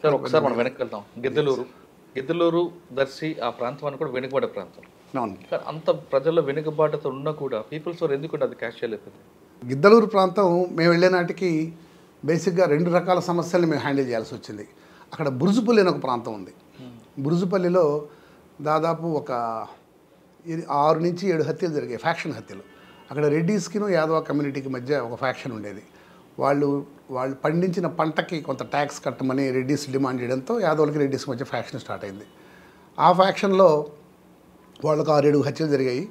Sir ఒకసారి మనం వెనక్కి వెళ్తాం. గిద్దలూరు, దర్శి ఆ ప్రాంతం అని కూడా వెనుకబడే ప్రాంతం. అవును. సార్ అంత ప్రజల్లో వెనుకబాటుతో ఉన్నా కూడా పీపుల్స్ వారు ఎందుకు అది క్యాష్ చేయలేదు? గిద్దలూరు ప్రాంతం మేము వెళ్ళే నాటికి బేసిక్గా 2 రకాల సమస్యల్ని మేము హ్యాండిల్ చేయాల్సి వచ్చింది. అక్కడ బురుజుపల్లి అని ఒక ప్రాంతం ఉంది. బురుజుపల్లిలో దాదాపు ఒక 6 నుంచి 7 హత్యలు జరిగాయి, ఫ్యాక్షన్ హత్యలు. అక్కడ రెడ్డీస్కిను యాదవ కమ్యూనిటీకి మధ్య ఒక ఫ్యాక్షన్ ఉండేది. వాళ్ళు పండించిన పంటకి కొంత ట్యాక్స్ కట్టమని రెడ్డీస్ డిమాండ్ చేయడంతో యాదవులకి రెడ్డీస్కి మధ్య ఫ్యాక్షన్ స్టార్ట్ అయింది. ఆ ఫ్యాక్షన్లో వాళ్ళకు 6-7 హత్యలు జరిగాయి.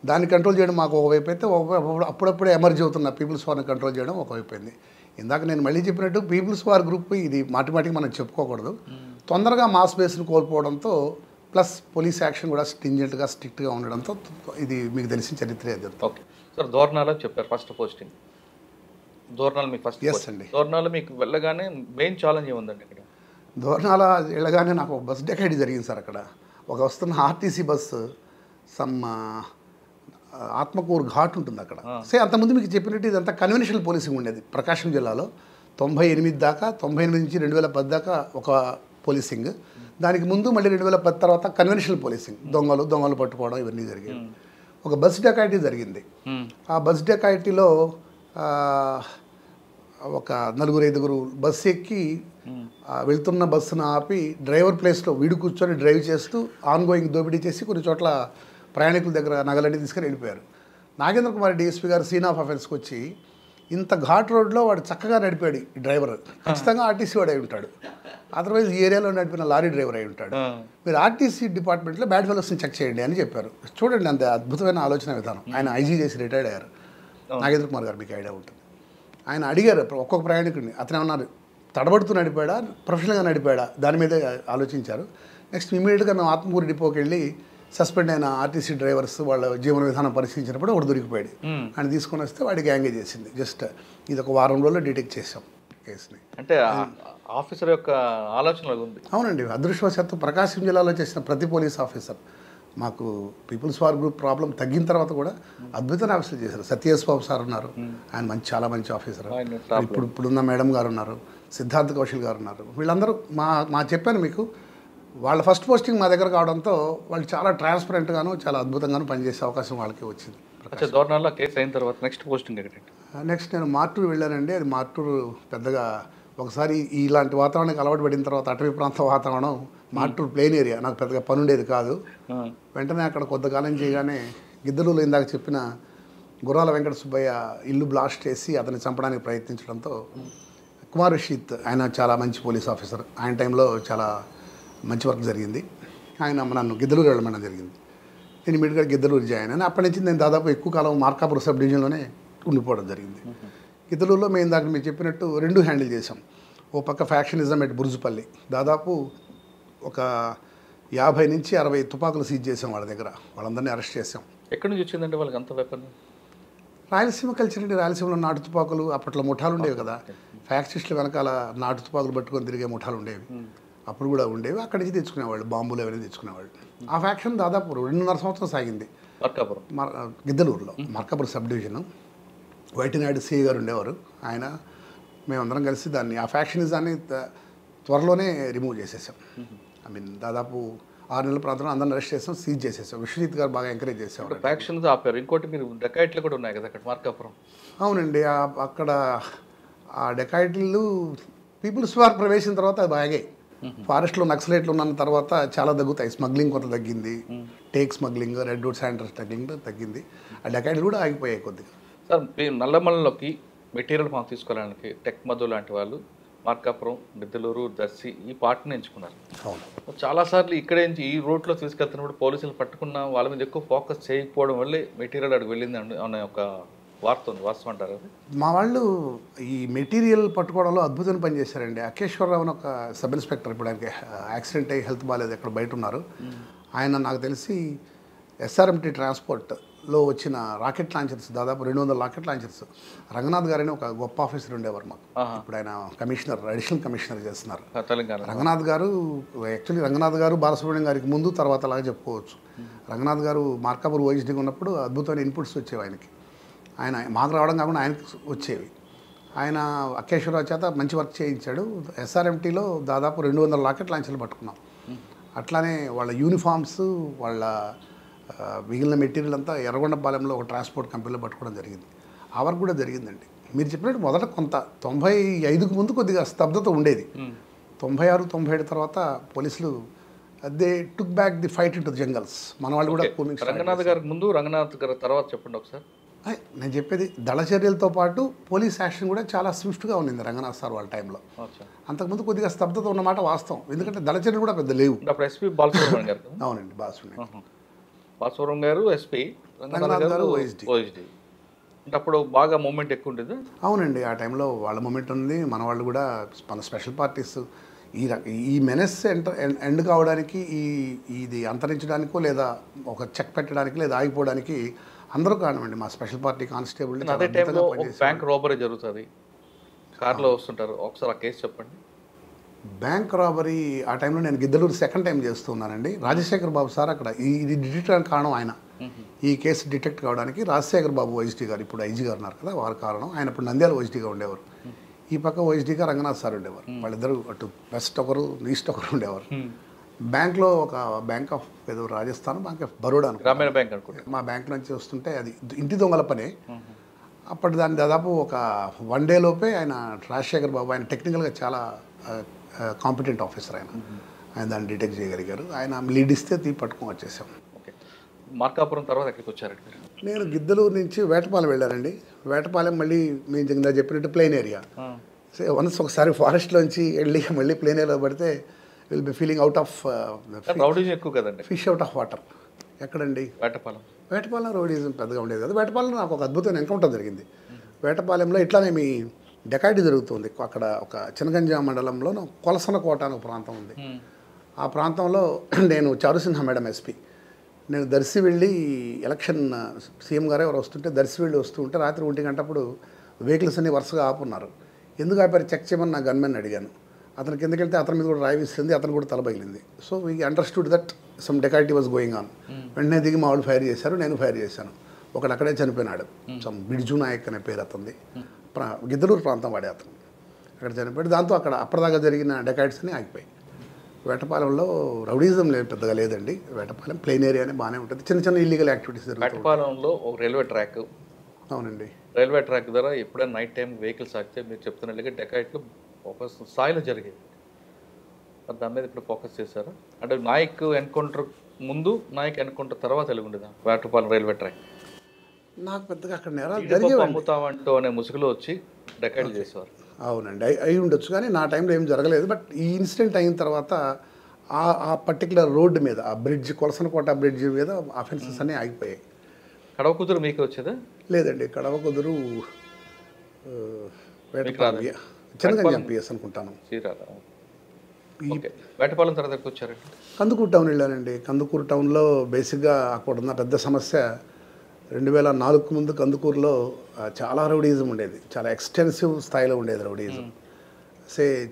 దాన్ని కంట్రోల్ చేయడం మాకు ఒకవైపు అయితే, అప్పుడప్పుడే ఎమర్జ్ అవుతున్న పీపుల్స్ వార్ని కంట్రోల్ చేయడం ఒకవైపు అయింది. ఇందాక నేను మళ్ళీ చెప్పినట్టు పీపుల్స్ వార్ గ్రూప్ ఇది మాటిమాటికి మనం చెప్పుకోకూడదు. తొందరగా మాస్ బేస్ని కోల్పోవడంతో ప్లస్ పోలీస్ యాక్షన్ కూడా స్ట్రింజెంట్గా స్ట్రిక్ట్గా ఉండడంతో ఇది మీకు తెలిసిన చరిత్రే అది. ఓకే సార్, దోర్నాలో చెప్పారు ఫస్ట్ పోస్టింగ్. దోర్నాలు మీకు ఫస్ట్? ఎస్ అండి. దోర్నాలో మీకు వెళ్ళగానే మెయిన్ ఛాలెంజ్ ఏముందండి ఇక్కడ? దోర్నాల వెళ్ళగానే నాకు ఒక బస్ డెకైడ్ జరిగింది సార్. అక్కడ ఒక వస్తున్న RTC bus some Atmakur ghat ఉంటుంది అక్కడ. అంతకుముందు మీకు చెప్పినట్టు ఇదంతా కన్వెన్షనల్ పోలీసింగ్ ఉండేది ప్రకాశం జిల్లాలో. 98 దాకా, 98 నుంచి 2010 దాకా ఒక పోలీసింగ్. దానికి ముందు మళ్ళీ 2010 తర్వాత కన్వెన్షనల్ పోలీసింగ్, దొంగలు పట్టుకోవడం ఇవన్నీ జరిగాయి. ఒక బస్ డెకాయిటీ జరిగింది. ఆ బస్ డెకాయిటీలో ఒక 4-5 బస్సు ఎక్కి వెళ్తున్న బస్సును ఆపి డ్రైవర్ ప్లేస్లో వీడు కూర్చొని డ్రైవ్ చేస్తూ ఆన్గోయింగ్ దోపిడీ చేసి కొన్ని చోట్ల ప్రయాణికుల దగ్గర నగలన్నీ తీసుకొని వెళ్ళిపోయారు. నాగేంద్ర కుమార్ డిఎస్పీ గారు సీన్ ఆఫ్ అఫెన్స్కి వచ్చి ఇంత ఘాట్ రోడ్లో వాడు చక్కగా నడిపాడు ఈ డ్రైవర్, ఖచ్చితంగా ఆర్టీసీ వాడు అయి ఉంటాడు, అదర్వైజ్ ఈ ఏరియాలో నడిపిన లారీ డ్రైవర్ అయి ఉంటాడు, మీరు ఆర్టీసీ డిపార్ట్మెంట్లో బ్యాడ్ ఫెలోస్ని చెక్ చేయండి అని చెప్పారు. చూడండి అంత అద్భుతమైన ఆలోచన విధానం. ఆయన ఐజీ చేసి రిటైర్డ్ అయ్యారు. నాగేంద్ర కుమార్ గారు మీకు ఐడియా ఉంటుంది. ఆయన అడిగారు ఒక్కొక్క ప్రయాణికుడిని, అతను ఏమన్నారు తడబడుతూ నడిపాడా ప్రొఫెషనల్గా నడిపాడా దాని మీదే ఆలోచించారు. నెక్స్ట్ ఇమీడియట్గా మేము ఆత్మకూరు డిపోకి వెళ్ళి సస్పెండ్ అయిన ఆర్టీసీ డ్రైవర్స్ వాళ్ళ జీవన విధానం పరిశీలించినప్పుడు ఒకటి దొరికిపోయాడు. ఆయన తీసుకొని వస్తే వాడికి ఎంగేజ్ చేసింది. జస్ట్ ఇది ఒక వారం రోజుల్లో డిటెక్ట్ చేసాం కేసుని. అంటే ఆఫీసర్ యొక్క ఆలోచన ఉంది. అవునండి, అదృష్టవశాత్తు ప్రకాశం జిల్లాలో చేసిన ప్రతి పోలీస్ ఆఫీసర్ మాకు పీపుల్స్ వార్ గ్రూప్ ప్రాబ్లం తగ్గిన తర్వాత కూడా అద్భుతమైన ఆఫీసర్ చేశారు. సత్యేష్ బాబు సార్ ఉన్నారు, ఆయన చాలా మంచి ఆఫీసర్. ఇప్పుడున్న మేడం గారు ఉన్నారు, సిద్ధార్థ్ కౌశల్ గారు ఉన్నారు. వీళ్ళందరూ మా చెప్పాను మీకు, వాళ్ళ ఫస్ట్ పోస్టింగ్ మా దగ్గర కావడంతో వాళ్ళు చాలా ట్రాన్స్పరెంట్గాను చాలా అద్భుతంగాను పనిచేసే అవకాశం వాళ్ళకి వచ్చింది. దోర్నాల్లో కేసు అయిన తర్వాత నెక్స్ట్ పోస్టింగ్ ఎక్కడండి? నెక్స్ట్ నేను మార్టూరు వెళ్ళానండి. అది మార్టూరు పెద్దగా ఒకసారి ఇలాంటి వాతావరణానికి అలవాటు పడిన తర్వాత అటవీ ప్రాంత వాతావరణం, మార్టూరు ప్లెయిన్ ఏరియా, నాకు పెద్దగా పని ఉండేది కాదు. వెంటనే అక్కడ కొంతకాలం చేయగానే గిద్దలూరులో ఇందాక చెప్పిన గుర్రాల వెంకట సుబ్బయ్య ఇల్లు బ్లాస్ట్ చేసి అతన్ని చంపడానికి ప్రయత్నించడంతో కుమార్ రషీద్, ఆయన చాలా మంచి పోలీస్ ఆఫీసర్, ఆయన టైంలో చాలా మంచి వర్క్ జరిగింది. ఆయన నన్ను గిద్దలూరు వెళ్ళమడం జరిగింది. నేను ఇమీడియట్గా గిద్దలూరు జాయిన్ అని అప్పటి నుంచి నేను దాదాపు ఎక్కువ కాలం మార్కాపురం సబ్ డివిజన్లోనే ఉండిపోవడం జరిగింది. గిద్దలూరులో మేము ఇందాక మీరు చెప్పినట్టు 2 హ్యాండిల్ చేసాం. ఓ పక్క ఫ్యాక్షనిజం ఎట్ బురుజుపల్లి, దాదాపు ఒక 50 నుంచి 60 తుపాకులు సీజ్ చేసాం వాళ్ళ దగ్గర. వాళ్ళందరినీ అరెస్ట్ చేసాం. ఎక్కడి నుంచి వచ్చిందంటే వాళ్ళకి అంత వెపన్? రాయలసీమ కల్చర్ అంటే రాయలసీమలో నాటు తుపాకులు అప్పట్లో ముఠాలు ఉండేవి కదా, ఫ్యాక్సిస్టుల వెనకాల నాటు తుపాకులు పట్టుకొని తిరిగే ముఠాలు ఉండేవి, అప్పుడు కూడా ఉండేవి. అక్కడి నుంచి తెచ్చుకునేవాళ్ళు, బాంబులు అవన్నీ తెచ్చుకునేవాళ్ళు. ఆ ఫ్యాక్షన్ దాదాపు 2.5 సంవత్సరం సాగింది గిద్దలూరులో. మార్కాపురం సబ్ డివిజన్ వైటినాయుడు సిఐ గారు ఉండేవారు. ఆయన మేమందరం కలిసి ఆ ఫ్యాక్షనిజాన్ని త్వరలోనే రిమూవ్ చేసేసాం. దాదాపు 6 నెలల ప్రాంతంలో అందరిని అరెస్ట్ చేసాం, సీజ్ చేసేసాం. విశ్వజిత్ గారు బాగా ఎంకరేజ్ చేసేవారు. ఫ్యాక్షన్స్ ఆపారు. ఇంకోటి మీరు డెకాయిట్లు కూడా ఉన్నాయి కదా అక్కడ మార్కాపురం? అవునండి, అక్కడ ఆ డెకాయిట్లు పీపుల్స్ వార్ ప్రవేశించిన తర్వాత అది బాగాయి. ఫారెస్ట్లో నక్సలైట్లు ఉన్న తర్వాత చాలా తగ్గుతాయి. స్మగ్లింగ్ కొంత తగ్గింది, take smuggling, red would sanders smuggling తగ్గింది. ఆ డెకాయిట్లు కూడా ఆగిపోయాయి కొద్దిగా. సార్ నల్లమల్లిలోకి మెటీరియల్ మనం తీసుకోవడానికి టెక్ మధు లాంటి వాళ్ళు మార్కాపురం, గిద్దలూరు, దర్శి ఈ పార్ట్ని ఎంచుకున్నారు. అవును, చాలాసార్లు ఇక్కడే నుంచి ఈ రూట్లో తీసుకెళ్తున్నప్పుడు పోలీసులు పట్టుకున్న వాళ్ళ మీద ఎక్కువ ఫోకస్ చేయకపోవడం వల్లే మెటీరియల్ అక్కడికి వెళ్ళింది అనే ఒక వార్త ఉంది. వాస్తవం అంటారు? మా వాళ్ళు ఈ మెటీరియల్ పట్టుకోవడంలో అద్భుతమైన పని చేశారండి. అకేశ్వరరావు అని ఒక సబ్ ఇన్స్పెక్టర్, ఇప్పుడు ఆయనకి యాక్సిడెంట్ అయ్యి హెల్త్ బాగాలేదు, ఎక్కడ బయట ఉన్నారు. ఆయన నాకు తెలిసి ఎస్ఆర్ఎంటీ ట్రాన్స్పోర్ట్లో వచ్చిన రాకెట్ లాంచర్స్, దాదాపు 200 రాకెట్ లాంచర్స్, రంగనాథ్ గారని ఒక గొప్ప ఆఫీసర్ ఉండేవారు మాకు. ఇప్పుడు ఆయన కమిషనర్, అడిషనల్ కమిషనర్ చేస్తున్నారు తెలంగాణ. రంగనాథ్ గారు యాక్చువల్లీ రంగనాథ్ గారు బాలసుబ్రహ్మణ్యం గారికి ముందు తర్వాత అలాగే చెప్పుకోవచ్చు. రంగనాథ్ గారు మార్కాపూర్ ఓఎస్డీగా ఉన్నప్పుడు అద్భుతమైన ఇన్పుట్స్ వచ్చేవి ఆయనకి. ఆయన మాకు రావడం కాకుండా ఆయనకి వచ్చేవి. ఆయన అకేశ్వరరావు చేత మంచి వర్క్ చేయించాడు. ఎస్ఆర్ఎంటీలో దాదాపు 200 లాకెట్ లాంచర్లు పట్టుకున్నాం. అట్లానే వాళ్ళ యూనిఫామ్స్, వాళ్ళ మిగిలిన మెటీరియల్ అంతా ఎర్రగొండపాలెంలో ఒక ట్రాన్స్పోర్ట్ కంపెనీలో పట్టుకోవడం జరిగింది. ఆ వర్క్ కూడా జరిగిందండి. మీరు చెప్పినట్టు మొదట కొంత 95కు ముందు కొద్దిగా స్తబ్దత ఉండేది. 96, 97 తర్వాత పోలీసులు they took back the fight in to jungles. మన వాళ్ళు కూడా రంగనాథ్ గారికి ముందు, రంగనాథ్ గారి తర్వాత చెప్పండి ఒకసారి. నేను చెప్పేది దళ చర్యలతో పాటు పోలీస్ యాక్షన్ కూడా చాలా స్విఫ్ట్గా ఉండింది రంగనాథ్ సార్ వాళ్ళ టైంలో. అంతకుముందు కొద్దిగా స్తబ్దత ఉన్నమాట వాస్తవం, ఎందుకంటే దళ చర్యలు కూడా పెద్ద లేవు. అప్పుడు ఎస్పీ బాలసుబ్రహ్మణ్యం గారు. అవునండి, బాలసుబ్రహ్మణ్యం గారు ఎస్పీ, రంగనాథ్ గారు ఓఎస్డీ. అంటే అప్పుడు బాగా మూమెంట్ ఎక్కువ ఉండేది. అవునండి, ఆ టైంలో వాళ్ళ మూమెంట్ ఉంది. మన వాళ్ళు కూడా మన స్పెషల్ పార్టీస్ ఈ మెనెస్ ఎండ్ కావడానికి, ఇది అంతరించడానికో లేదా ఒక చెక్ పెట్టడానికి లేదా ఆగిపోవడానికి అందరూ కారణమండి. మా స్పెషల్ పార్టీ కానిస్టేబుల్ అదే టైంలో బ్యాంక్ రాబరీ జరుగుతుంది, కార్లో వస్తుంటారు. ఒకసారి ఆ కేసు చెప్పండి. బ్యాంక్ రాబరీ ఆ టైంలో నేను గిద్దలూరు సెకండ్ టైం చేస్తున్నానండి. రాజశేఖర్ బాబు సార్ అక్కడ ఇది డిటెక్ట్ అవడానికి కారణం ఆయన. ఈ కేసు డిటెక్ట్ కావడానికి రాజశేఖర్ బాబు ఓఎస్డీ గారు, ఇప్పుడు ఐజీ గారు ఉన్నారు కదా, వారి కారణం. ఆయన ఇప్పుడు నంద్యాల ఓఎస్డీగా ఉండేవారు, ఈ పక్క ఓఎస్డీగా రంగనాథ్ సార్ ఉండేవారు. వాళ్ళిద్దరు అటు వెస్ట్ ఒకరు ఈస్ట్ ఒకరు ఉండేవారు. బ్యాంక్లో ఒక బ్యాంక్ ఆఫ్ ఏదో రాజస్థాన్, బ్యాంక్ ఆఫ్ బరోడా గ్రామీణ బ్యాంక్ అనుకుంటా, మా బ్యాంక్ నుంచి వస్తుంటే అది ఇంటి దొంగల పనే. అప్పటి దాన్ని దాదాపు ఒక 1 డే లోపే ఆయన రాజశేఖర్ బాబు, ఆయన టెక్నికల్గా చాలా కాంపిటెంట్ ఆఫీసర్, ఆయన దాన్ని డిటెక్ట్ చేయగలిగారు. ఆయన లీడ్ ఇస్తే పట్టుకొని వచ్చేసాం. ఓకే, మార్కాపురం తర్వాత ఎక్కడికి వచ్చారండి? నేను గిద్దలూరు నుంచి వేటపాలెం వెళ్ళానండి. వేటపాలెం మళ్ళీ మీరు ఇందా చెప్పినట్టు ప్లెయిన్ ఏరియా. వన్స్ ఒకసారి ఫారెస్ట్లోంచి వెళ్ళి మళ్ళీ ప్లెయిన్ ఏరియాలో పడితే will be feeling out of rowdyism ఎక్కువ కదండి, ఫిష్ అవుట్ ఆఫ్ వాటర్. ఎక్కడండి? వేటపాలెం రౌడీజం పెద్దగా ఉండేది కదా. వేటపాలెంలో నాకు ఒక అద్భుతమైన ఎన్కౌంటర్ జరిగింది. వేటపాలెంలో ఇట్లానే మీ డెకాయిటీ జరుగుతుంది. అక్కడ ఒక చినగంజా మండలంలో కొలసనకోట అని ఒక ప్రాంతం ఉంది. ఆ ప్రాంతంలో నేను చారుసింహ మేడం ఎస్పీ, నేను దర్శి వెళ్ళి ఎలక్షన్ సీఎం గారు ఎవరు వస్తుంటే దర్శి వెళ్ళి వస్తూ ఉంటే రాత్రి 1 గంటప్పుడు వెహికల్స్ అన్ని వరుసగా ఆపున్నారు. ఎందుకు ఆపారు చెక్ చేయమని నా గన్మెన్ అడిగాను. అతను కిందకి వెళ్తే అతని మీద కూడా రాయి విసిరింది, అతను కూడా తలబగిలింది. So we understood that some dacoity was going on. వెంటనే దిగి మా వాళ్ళు ఫైర్ చేశారు, నేను ఫైర్ చేశాను. ఒకడు అక్కడే చనిపోయినాడు. సమ్ బిడ్జు నాయక్ అనే పేరు అతనిది, గిద్దలూరు ప్రాంతం వాడే అతను. అక్కడ చనిపోయాడు. దాంతో అక్కడ అప్పటిదాకా జరిగిన డెకాయిట్స్ అన్ని ఆగిపోయాయి. వేటపాలెంలో రౌడీజం లేదు, పెద్దగా లేదండి. వేటపాలెం ప్లెయిన్ ఏరియానే బాగానే ఉంటుంది. చిన్న చిన్న ఇల్లీగల్ యాక్టివిటీస్ జరుగుతాయి. వేటపాలెంలో ఒక రైల్వే ట్రాక్. అవునండి, రైల్వే ట్రాక్ ద్వారా ఎప్పుడైనా నైట్ టైం వెహికల్స్ ఆగితే మీరు చెప్తున్నట్టుగా డెకాయిట్లు ఒక స్థాయిలో జరిగేది. దాని మీద ఇప్పుడు ఫోకస్ చేశారు అంటే నాయక్ ఎన్కౌంటర్ ముందు, నాయక్ ఎన్కౌంటర్ తర్వాత ఎలుగుండేదా వేటపాలెం రైల్వే ట్రాక్? నాకు పెద్దగా అక్కడ నేరాలు జరిగేవి. అమ్ముతామంటూ అనే ముసుగులో వచ్చి డెకాయిట్లు చేసేవారు. అవునండి, అయి ఉండొచ్చు, కానీ నా టైంలో ఏం జరగలేదు. బట్ ఈ ఇన్సిడెంట్ అయిన తర్వాత ఆ పర్టికులర్ రోడ్డు మీద, ఆ బ్రిడ్జ్, కొలసనకోట బ్రిడ్జ్ మీద అఫెన్సెస్ అన్నీ ఆగిపోయాయి. కడవ కుదురు మీకు వచ్చేదా? లేదండి, కడవ కుదురు చిన్నగా ఎంపీఎస్ అనుకుంటాను. వేటపాలెం తర్వాత వచ్చారండి? కందుకూరు టౌన్ వెళ్ళానండి. కందుకూరు టౌన్లో బేసిక్గా అక్కడ ఉన్న పెద్ద సమస్య 2004 ముందు కందుకూరులో చాలా రౌడీజం ఉండేది, చాలా ఎక్స్టెన్సివ్ స్థాయిలో ఉండేది రౌడీజం.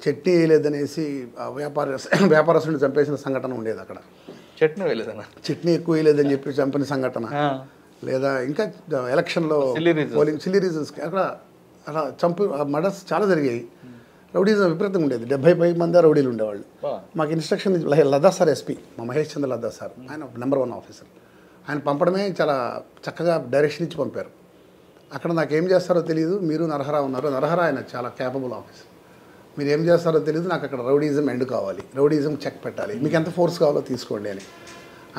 చట్నీ వేయలేదనేసి వ్యాపారస్తుని చంపేసిన సంఘటన ఉండేది అక్కడ. చట్నీ ఎక్కువ వేయలేదని చెప్పి చంపిన సంఘటన, లేదా ఇంకా ఎలక్షన్లో పోలింగ్ సిల్లీ రీజన్స్ అక్కడ అలా మర్డర్స్ చాలా జరిగాయి. రౌడీజం విపరీతంగా ఉండేది. 70 మంది రౌడీలు ఉండేవాళ్ళు. మాకు ఇన్స్ట్రక్షన్ లద్దా సార్ ఎస్పీ, మా మహేష్ చంద్ర లద్దా సార్, ఆయన నెంబర్ 1 ఆఫీసర్. ఆయన పంపడమే చాలా చక్కగా డైరెక్షన్ ఇచ్చి పంపారు. అక్కడ నాకు ఏం చేస్తారో తెలియదు. మీరు నరహరా ఉన్నారు, నరహరా ఆయన చాలా క్యాపబుల్ ఆఫీసర్. మీరు ఏం చేస్తారో తెలియదు, నాకు అక్కడ రౌడీజం ఎండ్ కావాలి, రౌడీజం చెక్ పెట్టాలి, మీకు ఎంత ఫోర్స్ కావాలో తీసుకోండి అని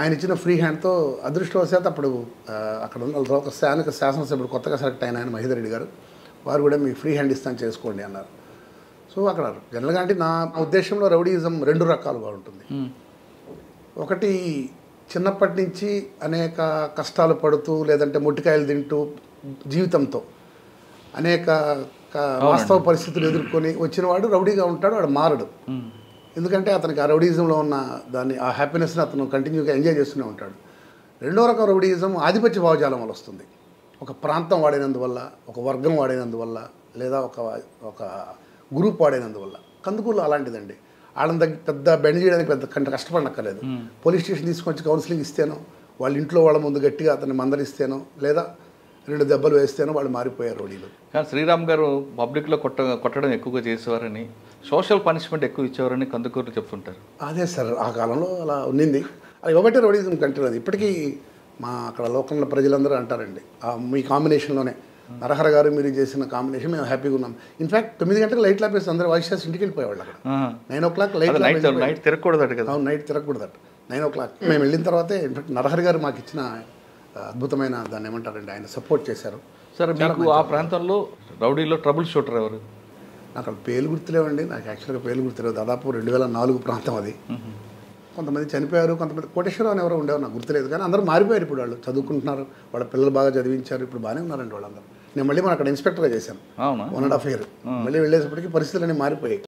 ఆయన ఇచ్చిన ఫ్రీ హ్యాండ్తో అదృష్టవశాత్తు అప్పుడు అక్కడ ఉన్న ఒక శాసనసభ్యుడు కొత్తగా సెలెక్ట్ అయిన ఆయన మహేందర్ రెడ్డి గారు, వారు కూడా మీకు ఫ్రీ హ్యాండ్ ఇస్తాను చేసుకోండి అన్నారు. సో అక్కడ జనరల్గా అంటే నా ఉద్దేశంలో రౌడీజం 2 రకాలుగా ఉంటుంది. ఒకటి చిన్నప్పటి నుంచి అనేక కష్టాలు పడుతూ లేదంటే మొట్టికాయలు తింటూ జీవితంతో అనేక వాస్తవ పరిస్థితులు ఎదుర్కొని వచ్చినవాడు రౌడీగా ఉంటాడు, వాడు మారడు. ఎందుకంటే అతనికి ఆ రౌడీజంలో ఉన్న దాన్ని, ఆ హ్యాపీనెస్ని అతను కంటిన్యూగా ఎంజాయ్ చేస్తూనే ఉంటాడు. రెండో రకం రౌడీజం ఆధిపత్య భావజాలం వల్ల వస్తుంది. ఒక ప్రాంతం వాడినందువల్ల, ఒక వర్గం వాడినందువల్ల, లేదా ఒక గ్రూప్ వాడినందువల్ల. కందుకూరులో అలాంటిదండి. వాళ్ళని పెద్ద బెండ్ చేయడానికి పెద్ద కష్టపడనక్కర్లేదు. పోలీస్ స్టేషన్ తీసుకొచ్చి కౌన్సిలింగ్ ఇస్తేనో, వాళ్ళ ఇంట్లో వాళ్ళ ముందు గట్టిగా అతన్ని మందలిస్తేనో, లేదా 2 దెబ్బలు వేస్తేనే వాళ్ళు మారిపోయారు రౌడీలు. కానీ శ్రీరామ్ గారు పబ్లిక్లో కొట్టడం ఎక్కువగా చేసేవారని, సోషల్ పనిష్మెంట్ ఎక్కువ ఇచ్చేవారని కందుకూరు చెప్తుంటారు. అదే సార్, ఆ కాలంలో అలా ఉన్నింది. అది ఒకటే రౌడీజం కంట్రీ. అది ఇప్పటికీ మా అక్కడ లోకల్ ప్రజలందరూ అంటారండి, మీ కాంబినేషన్లోనే నరహర గారు మీరు చేసిన కాంబినేషన్ మేము హ్యాపీగా ఉన్నాం. ఇన్ఫాక్ట్ 9 గంటలకు లైట్లు ఆపేసి అందరూ వాయిస్ చేసి ఇంటికి వెళ్ళిపోయేవాళ్ళు. అక్కడ 9 o'clock నైట్ తిరగకూడదు కదా. అవును, నైట్ తిరగకూడదట. 9 o'clock మేము వెళ్ళిన తర్వాతే ఇన్ఫాక్ట్ నరహరి గారు మాకు ఇచ్చిన అద్భుతమైన దాన్ని ఏమంటారండి, ఆయన సపోర్ట్ చేశారు. సరే, మీకు ఆ ప్రాంతంలో రౌడీలో ట్రబుల్ షూటర్ ఎవరు? నాకు అక్కడ పేర్లు గుర్తులేవండి. నాకు యాక్చువల్గా పేర్లు గుర్తులేవు. దాదాపు 2004 ప్రాంతం అది. కొంతమంది చనిపోయారు, కొంతమంది కోటేశ్వరరావు అని ఎవరో ఉండేవారు, నాకు గుర్తులేదు. కానీ అందరూ మారిపోయారు. ఇప్పుడు వాళ్ళు చదువుకుంటున్నారు, వాళ్ళ పిల్లలు బాగా చదివించారు, ఇప్పుడు బాగానే ఉన్నారండి వాళ్ళందరూ. నేను మళ్ళీ మన అక్కడ ఇన్స్పెక్టర్గా చేశాను అవునా 1.5 year. మళ్ళీ వెళ్ళేసప్పటికి పరిస్థితులన్నీ మారిపోయాయి.